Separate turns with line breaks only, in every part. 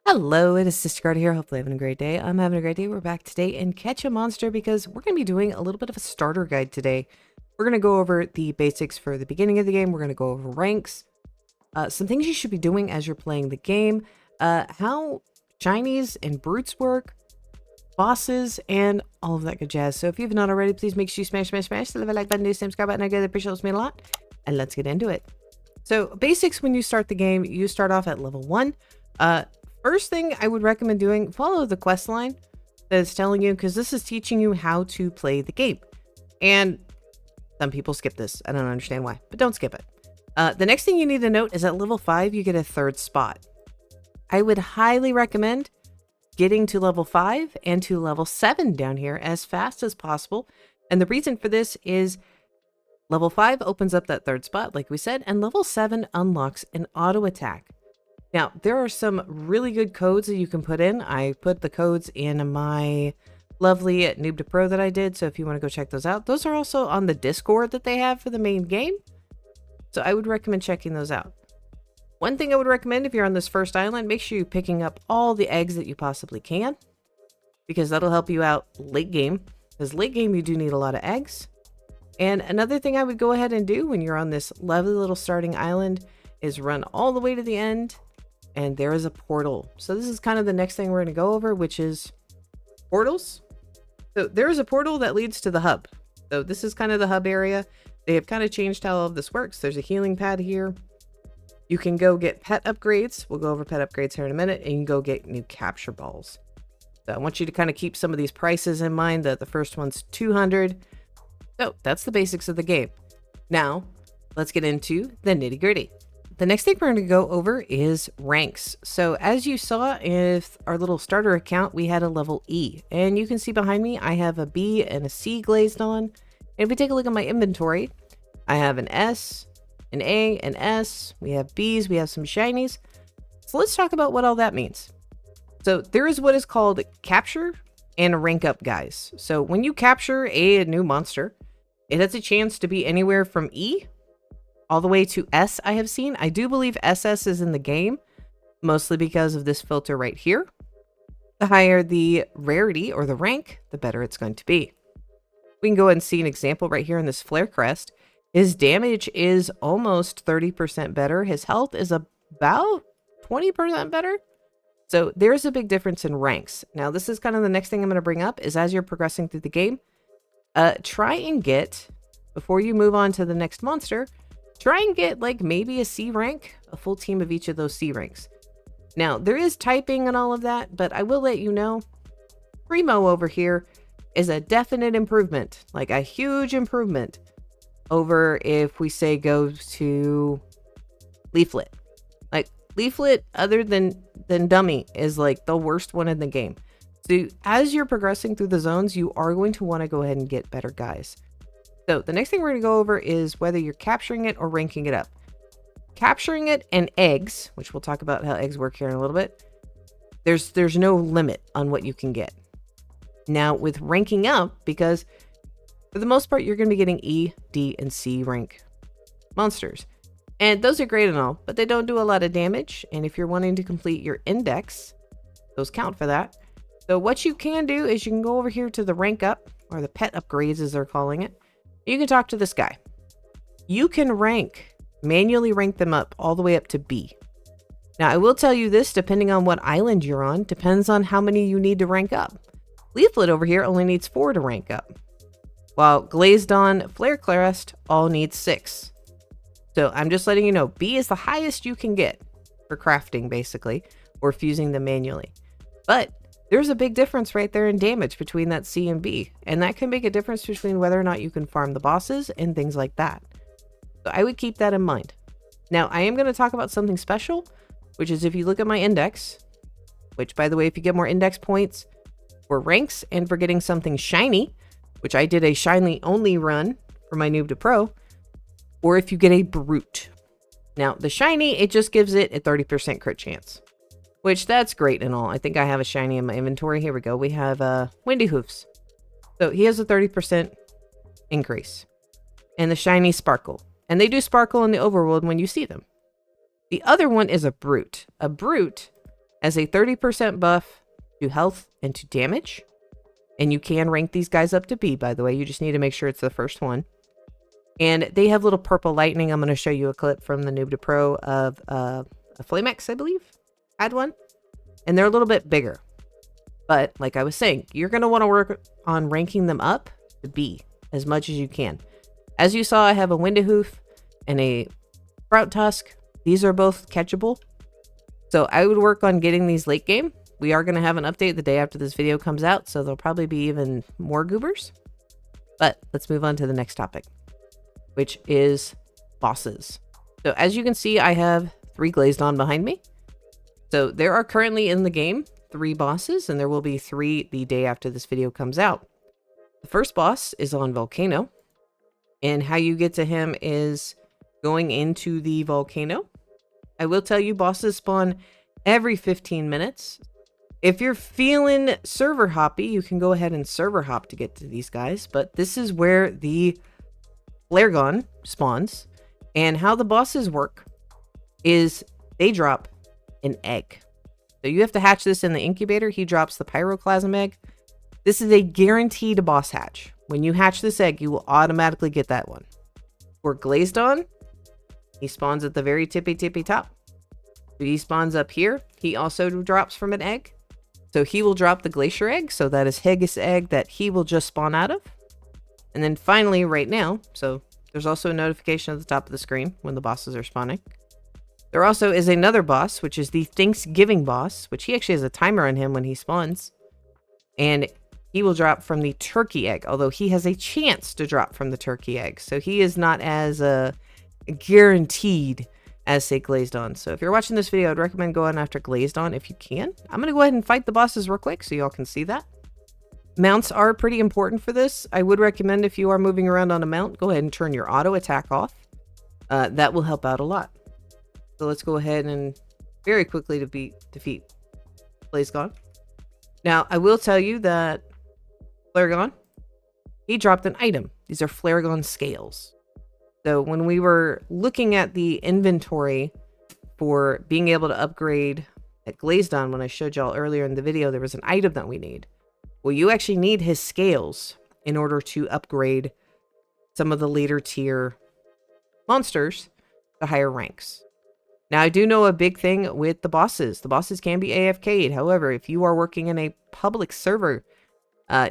Hello, it is sisterguard here. Hopefully having a great day. I'm having a great day. We're back today in Catch a Monster because we're going to be doing a little bit of a starter guide today. We're going to go over the basics for the beginning of the game. We're going to go over ranks, some things you should be doing as you're playing the game, how shinies and brutes work, bosses, and all of that good jazz. So if you've not already, please make sure you smash the like button, do the subscribe button. I really appreciate it. Me a lot. And let's get into it. So basics, when you start the game, you start off at level 1. First thing I would recommend doing, follow the quest line that is telling you, because this is teaching you how to play the game. And some people skip this. I don't understand why, but don't skip it. The next thing you need to note is at level 5, you get a 3rd spot. I would highly recommend getting to level 5 and to level 7 down here as fast as possible. And the reason for this is level 5 opens up that 3rd spot, like we said, and level 7 unlocks an auto attack. Now, there are some really good codes that you can put in. I put the codes in my lovely Noob to Pro that I did, so if you want to go check those out. Those are also on the Discord that they have for the main game, so I would recommend checking those out. One thing I would recommend if you're on this first island, make sure you're picking up all the eggs that you possibly can, because that'll help you out late game, because late game you do need a lot of eggs. And another thing I would go ahead and do when you're on this lovely little starting island is run all the way to the end. And there is a portal. So this is kind of the next thing we're going to go over, which is portals. So there is a portal that leads to the hub. So this is kind of the hub area. They have kind of changed how all of this works. There's a healing pad here. You can go get pet upgrades. We'll go over pet upgrades here in a minute. And you can go get new capture balls. So I want you to kind of keep some of these prices in mind. That the first one's 200. So that's the basics of the game. Now, let's get into the nitty gritty. The next thing we're going to go over is ranks. So as you saw with our little starter account, we had a level E. And you can see behind me, I have a B and a C glazed on. And if we take a look at my inventory, I have an S, an A, an S. We have Bs, we have some shinies. So let's talk about what all that means. So there is what is called capture and rank up, guys. So when you capture a new monster, it has a chance to be anywhere from E all the way to S. I have seen. I do believe SS is in the game, mostly because of this filter right here. The higher the rarity or the rank, the better it's going to be. We can go ahead and see an example right here in this Flare Crest. His damage is almost 30% better. His health is about 20% better. So there's a big difference in ranks. Now, this is kind of the next thing I'm going to bring up is as you're progressing through the game, try and get, before you move on to the next monster, try and get like maybe a C rank, a full team of each of those C ranks. Now, there is typing and all of that, but I will let you know, Primo over here is a definite improvement, like a huge improvement over if we say go to Leaflet. Like Leaflet, other than Dummy, is like the worst one in the game. So as you're progressing through the zones, you are going to want to go ahead and get better guys. So the next thing we're going to go over is whether you're capturing it or ranking it up. Capturing it and eggs, which we'll talk about how eggs work here in a little bit, there's no limit on what you can get. Now with ranking up, because for the most part you're going to be getting E, D, and C rank monsters. And those are great and all, but they don't do a lot of damage. And if you're wanting to complete your index, those count for that. So what you can do is you can go over here to the rank up, or the pet upgrades as they're calling it. You can talk to this guy. You can manually rank them up all the way up to B. Now, I will tell you this, depending on what island you're on, depends on how many you need to rank up. Leaflet over here only needs 4 to rank up, while Glazed On, Flare Crest all needs 6. So I'm just letting you know, B is the highest you can get for crafting, basically, or fusing them manually. But there's a big difference right there in damage between that C and B, and that can make a difference between whether or not you can farm the bosses and things like that. So I would keep that in mind. Now, I am going to talk about something special, which is if you look at my index, which, by the way, if you get more index points for ranks and for getting something shiny, which I did a shiny only run for my Noob to Pro, or if you get a brute. Now, the shiny, it just gives it a 30% crit chance. Which, that's great and all. I think I have a shiny in my inventory. Here we go. We have Windy Hoofs. So he has a 30% increase. And the shiny sparkle. And they do sparkle in the overworld when you see them. The other one is a brute. A brute as a 30% buff to health and to damage. And you can rank these guys up to B, by the way. You just need to make sure it's the first one. And they have little purple lightning. I'm going to show you a clip from the Noob to Pro of a Flamex, I believe, had one. And they're a little bit bigger. But like I was saying, you're going to want to work on ranking them up to B as much as you can. As you saw, I have a Windahoof and a Sprout Tusk. These are both catchable. So I would work on getting these late game. We are going to have an update the day after this video comes out, so there'll probably be even more goobers. But let's move on to the next topic, which is bosses. So as you can see, I have 3 glazed on behind me. So there are currently in the game 3 bosses, and there will be 3 the day after this video comes out. The first boss is on Volcano, and how you get to him is going into the volcano. I will tell you, bosses spawn every 15 minutes. If you're feeling server hoppy, you can go ahead and server hop to get to these guys, but this is where the flare gun spawns. And how the bosses work is they drop an egg. So you have to hatch this in the incubator. He drops the pyroclasm egg. This is a guaranteed boss hatch. When you hatch this egg, you will automatically get that one. For glazed on, he spawns at the very tippy top. So he spawns up here. He also drops from an egg. So he will drop the glacier egg. So that is Haggis egg that he will just spawn out of. And then finally right now, so there's also a notification at the top of the screen when the bosses are spawning. There also is another boss, which is the Thanksgiving boss, which he actually has a timer on him when he spawns. And he will drop from the turkey egg, although he has a chance to drop from the turkey egg. So he is not as guaranteed as, say, glazed on. So if you're watching this video, I'd recommend going after glazed on if you can. I'm going to go ahead and fight the bosses real quick so y'all can see that. Mounts are pretty important for this. I would recommend if you are moving around on a mount, go ahead and turn your auto attack off. That will help out a lot. So let's go ahead and very quickly defeat Blazegon. Now, I will tell you that Flaregon, he dropped an item. These are Flaregon scales. So when we were looking at the inventory for being able to upgrade at Glazed On, when I showed y'all earlier in the video, there was an item that we need. Well, you actually need his scales in order to upgrade some of the later tier monsters to higher ranks. Now, I do know a big thing with the bosses. The bosses can be AFK'd. However, if you are working in a public server,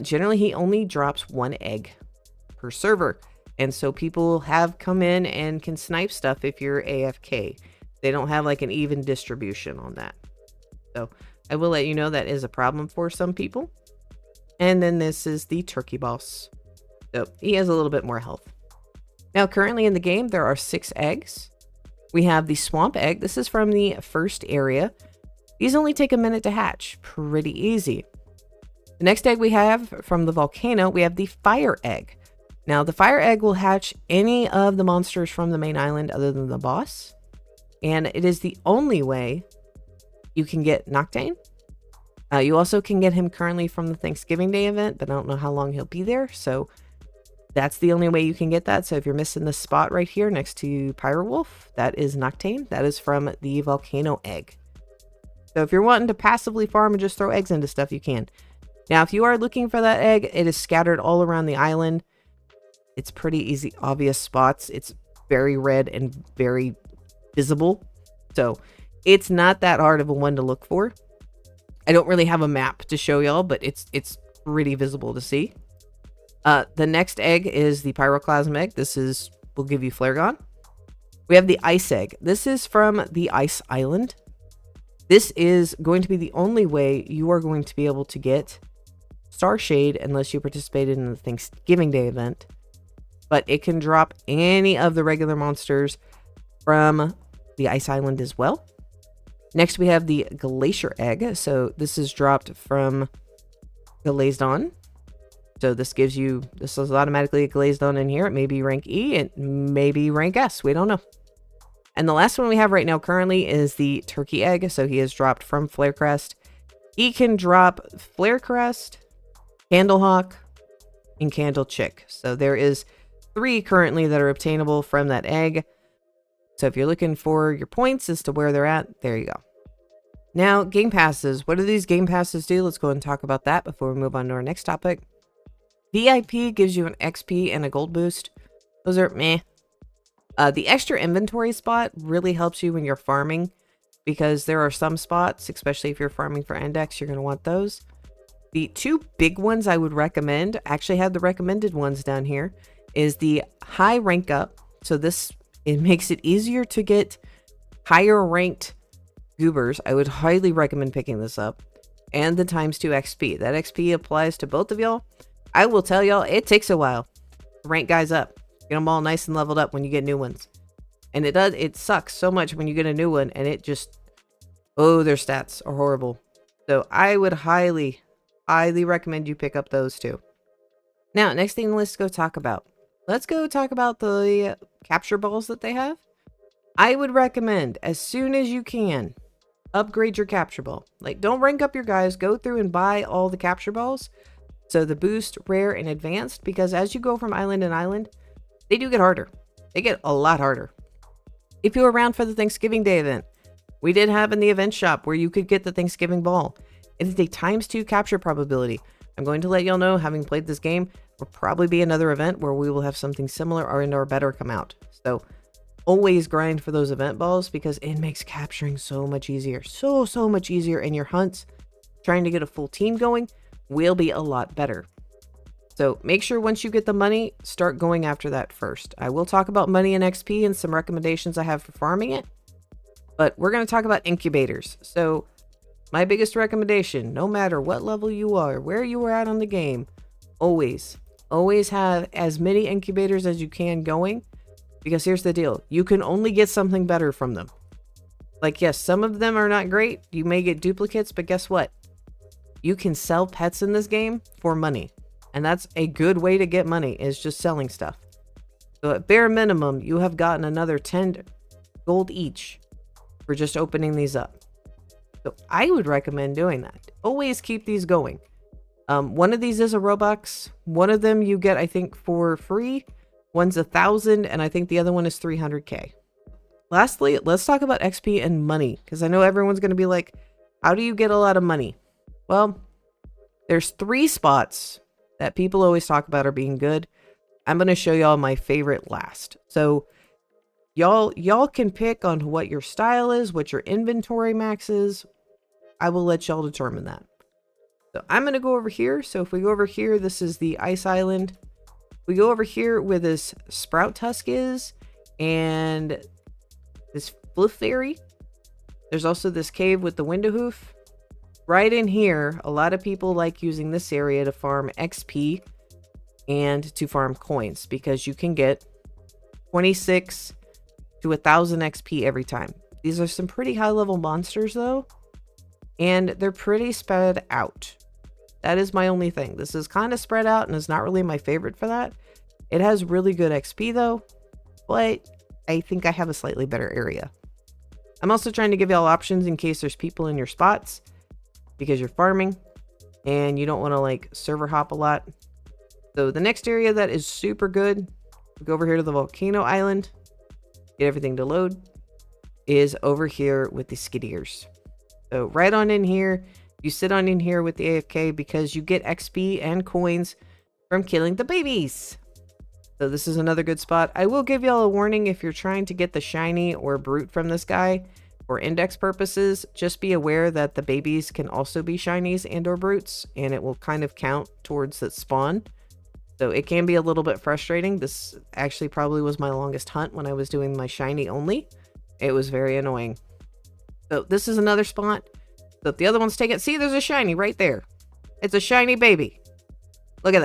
generally he only drops 1 egg per server. And so people have come in and can snipe stuff if you're AFK. They don't have like an even distribution on that. So I will let you know that is a problem for some people. And then this is the turkey boss. So he has a little bit more health. Now, currently in the game, there are 6 eggs. We have the swamp egg. This is from the first area. These only take a minute to hatch. Pretty easy. The next egg we have from the volcano, we have the fire egg. Now, the fire egg will hatch any of the monsters from the main island other than the boss. And it is the only way you can get Noctane. You also can get him currently from the Thanksgiving Day event, but I don't know how long he'll be there. So that's the only way you can get that. So if you're missing this spot right here next to Pyrowolf, that is Noctane. That is from the volcano egg. So if you're wanting to passively farm and just throw eggs into stuff, you can. Now, if you are looking for that egg, it is scattered all around the island. It's pretty easy, obvious spots. It's very red and very visible. So it's not that hard of a one to look for. I don't really have a map to show y'all, but it's pretty visible to see. The next egg is the pyroclasm egg. This will give you Flaregon. We have the ice egg. This is from the ice island. This is going to be the only way you are going to be able to get Starshade unless you participated in the Thanksgiving Day event. But it can drop any of the regular monsters from the ice island as well. Next, we have the glacier egg. So this is dropped from Glazed On. So this is automatically a Glazed On in here. It may be rank E, it may be rank S. We don't know. And the last one we have right now currently is the turkey egg. So he is dropped from Flarecrest. He can drop Flarecrest, Candlehawk, and Candlechick. So there is 3 currently that are obtainable from that egg. So if you're looking for your points as to where they're at, there you go. Now, game passes. What do these game passes do? Let's go and talk about that before we move on to our next topic. VIP gives you an XP and a gold boost. Those are meh. The extra inventory spot really helps you when you're farming, because there are some spots, especially if you're farming for index, you're going to want those. The two big ones I would recommend, actually have the recommended ones down here, is the high rank up. So it makes it easier to get higher ranked goobers. I would highly recommend picking this up. And the ×2 XP. That XP applies to both of y'all. I will tell y'all, it takes a while to rank guys up. Get them all nice and leveled up when you get new ones. And it sucks so much when you get a new one and it just, oh, their stats are horrible. So I would highly recommend you pick up those two. Now, next thing let's go talk about. Let's go talk about the capture balls that they have. I would recommend, as soon as you can, upgrade your capture ball. Like, don't rank up your guys. Go through and buy all the capture balls. So the boost, rare, and advanced. Because as you go from island to island, they do get harder. They get a lot harder. If you were around for the Thanksgiving Day event, we did have in the event shop where you could get the Thanksgiving ball. It is a ×2 capture probability. I'm going to let y'all know, having played this game, will probably be another event where we will have something similar or better come out. So always grind for those event balls, because it makes capturing so much easier. So much easier, and your hunts, trying to get a full team going, will be a lot better. So make sure once you get the money, start going after that first. I will talk about money and XP and some recommendations I have for farming it. But we're going to talk about incubators. So my biggest recommendation, no matter what level you are, where you are at on the game, always have as many incubators as you can going. Because here's the deal. You can only get something better from them. Like, yes, some of them are not great. You may get duplicates, but guess what? You can sell pets in this game for money. And that's a good way to get money, is just selling stuff. So at bare minimum, you have gotten another 10 gold each for just opening these up. So I would recommend doing that. Always keep these going. One of these is a Robux. One of them you get, I think, for free. One's 1,000, and I think the other one is 300k. Lastly, let's talk about XP and money, because I know everyone's going to be like, how do you get a lot of money? Well, there's 3 spots that people always talk about are being good. I'm going to show y'all my favorite last. So y'all can pick on what your style is, what your inventory max is. I will let y'all determine that. So I'm going to go over here. So if we go over here, this is the ice island. We go over here where this sprout tusk is, and this floof fairy. There's also this cave with the window hoof. Right in here, a lot of people like using this area to farm XP and to farm coins, because you can get 26 to 1,000 XP every time. These are some pretty high level monsters though, and they're pretty spread out. That is my only thing. This is kind of spread out and is not really my favorite for that. It has really good XP though, but I think I have a slightly better area. I'm also trying to give y'all options in case there's people in your spots, because you're farming and you don't want to like server hop a lot. So the next area that is super good, go over here to the volcano island, get everything to load, is over here with the skiddiers. So right on in here, you sit on in here with the AFK, because you get XP and coins from killing the babies. So this is another good spot. I will give y'all a warning if you're trying to get the shiny or brute from this guy for index purposes. Just be aware that the babies can also be shinies and or brutes, and it will kind of count towards the spawn. So it can be a little bit frustrating. This actually probably was my longest hunt when I was doing my shiny only. It was very annoying. So this is another spot. So if the other ones take it, see, there's a shiny right there. It's a shiny baby. Look at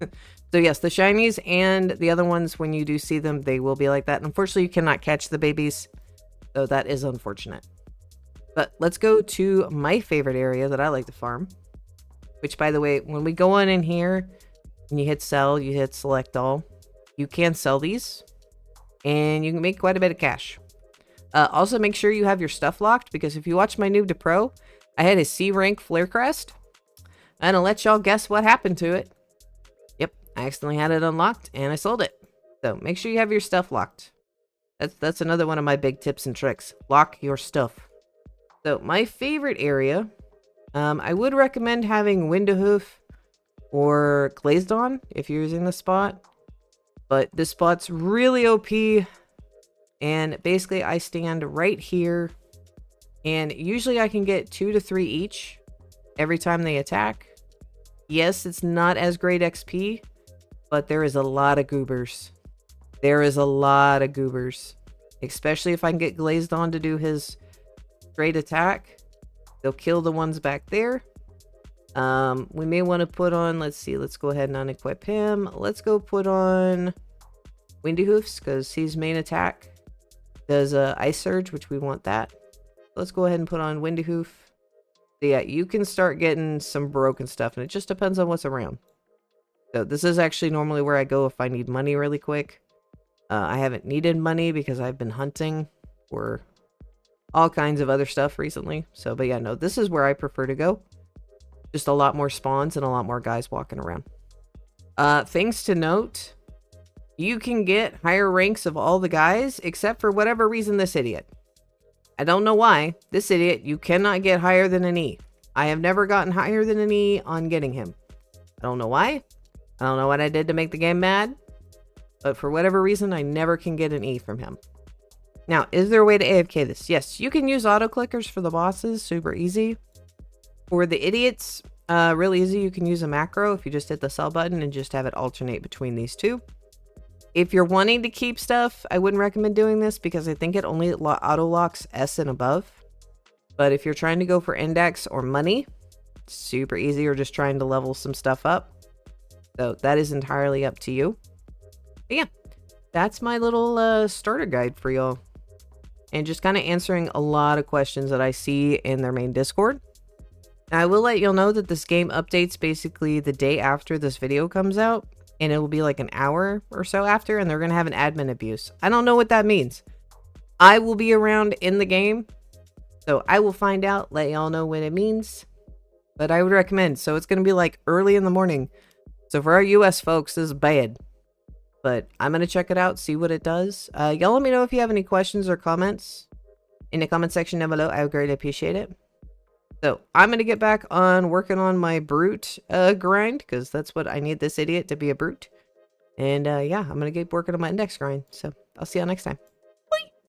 that. So yes, the shinies and the other ones, when you do see them, they will be like that. Unfortunately, you cannot catch the babies. So that is unfortunate. But let's go to my favorite area that I like to farm. Which, by the way, when we go on in here and you hit sell, you hit select all, you can sell these. And you can make quite a bit of cash. Also, make sure you have your stuff locked, because if you watch my noob to pro, I had a C rank flare crest. And I'll let y'all guess what happened to it. Yep, I accidentally had it unlocked and I sold it. So make sure you have your stuff locked. That's another one of my big tips and tricks. Lock your stuff. So my favorite area, I would recommend having Window Hoof or Glazed On if you're using the spot. But this spot's really OP. And basically I stand right here. And usually I can get 2 to 3 each every time they attack. Yes, it's not as great XP, but there is a lot of goobers. There is a lot of goobers. Especially if I can get Glazed On to do his straight attack. They'll kill the ones back there. We may want to put on, let's see, let's go ahead and unequip him. Let's go put on Windy Hoofs, because his main attack does Ice Surge, which we want that. Let's go ahead and put on Windy Hoof. So yeah, you can start getting some broken stuff, and it just depends on what's around. So this is actually normally where I go if I need money really quick. I haven't needed money because I've been hunting for all kinds of other stuff recently. So, but yeah, no, this is where I prefer to go. Just a lot more spawns and a lot more guys walking around. Things to note. You can get higher ranks of all the guys, except for whatever reason this idiot. I don't know why. This idiot, you cannot get higher than an E. I have never gotten higher than an E on getting him. I don't know why. I don't know what I did to make the game mad. But for whatever reason, I never can get an E from him. Now, is there a way to AFK this? Yes, you can use auto clickers for the bosses. Super easy. For the idiots, really easy. You can use a macro if you just hit the sell button and just have it alternate between these two. If you're wanting to keep stuff, I wouldn't recommend doing this because I think it only auto locks S and above. But if you're trying to go for index or money, super easy, or just trying to level some stuff up. So that is entirely up to you. But yeah, that's my little starter guide for y'all. And just kind of answering a lot of questions that I see in their main Discord. I will let y'all know that this game updates basically the day after this video comes out. And it will be like an hour or so after, and they're going to have an admin abuse. I don't know what that means. I will be around in the game, so I will find out, let y'all know what it means. But I would recommend, so it's going to be like early in the morning. So for our US folks, this is bad. But I'm going to check it out, see what it does. Y'all let me know if you have any questions or comments in the comment section down below. I would greatly appreciate it. So I'm going to get back on working on my brute grind, because that's what I need this idiot to be, a brute. And yeah, I'm going to get working on my index grind. So I'll see y'all next time.